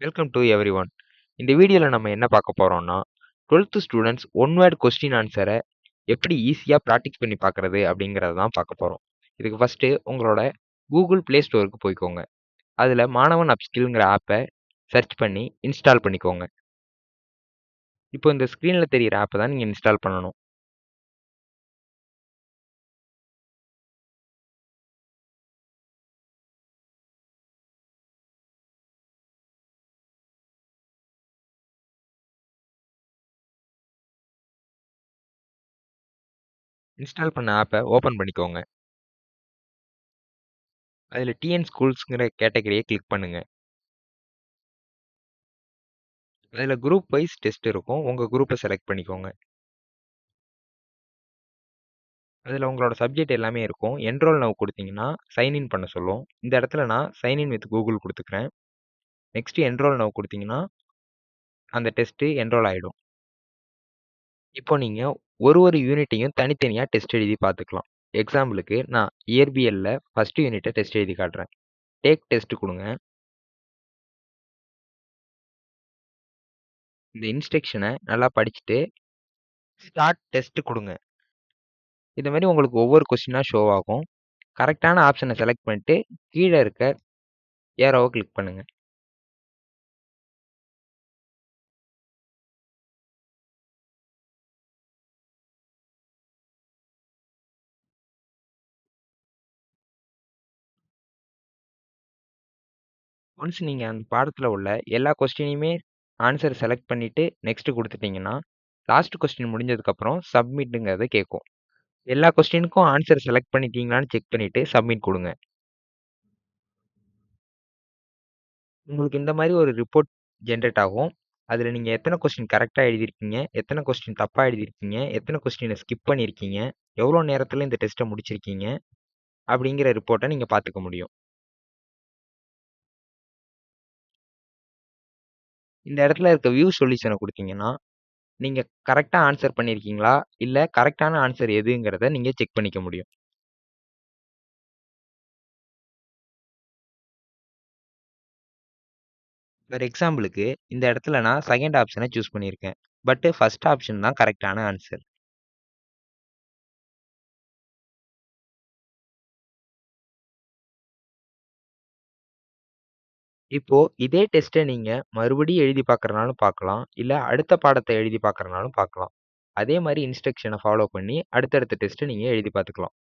Welcome to everyone. இந்த வீடியோல நம்ம என்ன பார்க்க போறோம்னா, 12th students one word question ஆன்சர எப்படி ஈஸியா பிராக்டிஸ் பண்ணி பார்க்கறது அப்படிங்கிறத தான் பார்க்க போறோம். இதுக்கு ஃபர்ஸ்ட்டு உங்களோட Google Play Storeக்கு போய்க்கோங்க. அதுல மாணவன் அப்ஸ்கில்ங்கிற ஆப்ப சர்ச் பண்ணி இன்ஸ்டால் பண்ணிக்கோங்க. இப்போ இந்த ஸ்க்ரீன்ல தெரியிற ஆப்ப தான் நீங்க இன்ஸ்டால் பண்ணணும். இன்ஸ்டால் பண்ண ஆப்ப ஓப்பன் பண்ணிக்கோங்க. அதுல டிஎன் ஸ்கூல்ஸ்ங்கிற கேட்டகரிய கிளிக் பண்ணுங்க. அதுல குரூப் வைஸ் டெஸ்ட் இருக்கும். உங்க குரூப்ப செலக்ட் பண்ணிக்கோங்க. அதில உங்களோட சப்ஜெக்ட் எல்லாமே இருக்கும். என்ரோல் நவ் குடுத்தீங்கன்னா, சைன் இன் பண்ண சொல்லும். இந்த இடத்துல நான் சைன் இன் வித் கூகுள் குடுத்துக்கிறேன். நெக்ஸ்ட் என்ரோல் நவ் குடுத்தீங்கன்னா, அந்த டெஸ்ட் என்ரோல் ஆயிடும். இப்போ நீங்க ஒரு யூனிட்டையும் தனித்தனியா டெஸ்ட் எழுதி பார்த்துக்கலாம். எக்ஸாம்பிளுக்கு நான் இயற்பியல்ல ஃபர்ஸ்ட் யூனிட்ட டெஸ்ட் எழுதி காட்டுறேன். டேக் டெஸ்ட் குடுங்க. இந்த இன்ஸ்ட்ரக்ஷன நல்லா படிச்சுட்டு, ஸ்டார்ட் டெஸ்ட் குடுங்க. இந்த மாரி உங்களுக்கு ஒவ்வொரு கொஸ்டினா ஷோ ஆகும். கரெக்ட்டான ஆப்ஷன செலக்ட் பண்ணிட்டு, கீழ இருக்க ஏரோவ கிளிக் பண்ணுங்க. ஒன்ஸ் நீங்க அந்த பாடத்துல உள்ள எல்லா கொஸ்டினையுமே ஆன்சர் செலக்ட் பண்ணிட்டு நெக்ஸ்ட் குடுத்துட்டீங்கன்னா, லாஸ்ட் கொஸ்டின் முடிஞ்சதுக்கப்புறம் சப்மிட்ங்கிறத கேட்கும். எல்லா கொஸ்டினுக்கும் ஆன்சர் செலக்ட் பண்ணிட்டீங்களான்னு செக் பண்ணிட்டு சப்மிட் குடுங்க. உங்களுக்கு இந்த மாரி ஒரு ரிப்போர்ட் ஜெனரேட் ஆகும். அதுல நீங்க எத்தன கொஸ்டின் கரெக்ட்டா எழுதியிருக்கீங்க, எத்தன கொஸ்டின் தப்பா எழுதியிருக்கீங்க, எத்தன கொஸ்டின ஸ்கிப் பண்ணியிருக்கீங்க, எவ்வளோ நேரத்துல இந்த டெஸ்ட்ட முடிச்சிருக்கீங்க, அப்படிங்கிற ரிப்போர்ட்ட நீங்க பார்த்துக்க முடியும். இந்த இடத்துல இருக்க வியூ சொல்யூஷன குடுத்தீங்கன்னா, நீங்க கரெக்ட்டா ஆன்சர் பண்ணியிருக்கீங்களா? இல்ல கரெக்ட்டான ஆன்சர் எதுங்கிறத நீங்க செக் பண்ணிக்க முடியும். ஃபார் எக்ஸாம்பிளுக்கு இந்த இடத்துல நான் செகண்ட் ஆப்ஷன சூஸ் பண்ணியிருக்கேன். பட் ஃபர்ஸ்ட் ஆப்ஷன் தான் கரெக்ட்டான ஆன்சர். இப்போ இதே டெஸ்ட்ட நீங்க மறுபடியும் எழுதி பார்க்கறனாலும் பார்க்கலாம். இல்ல அடுத்த பாடத்த எழுதி பார்க்கறனாலும் பார்க்கலாம். அதே மாரி இன்ஸ்ட்ரக்ஷன ஃபாலோ பண்ணி அடுத்தடுத்த டெஸ்ட்ட நீங்க எழுதி பார்த்துக்கலாம்.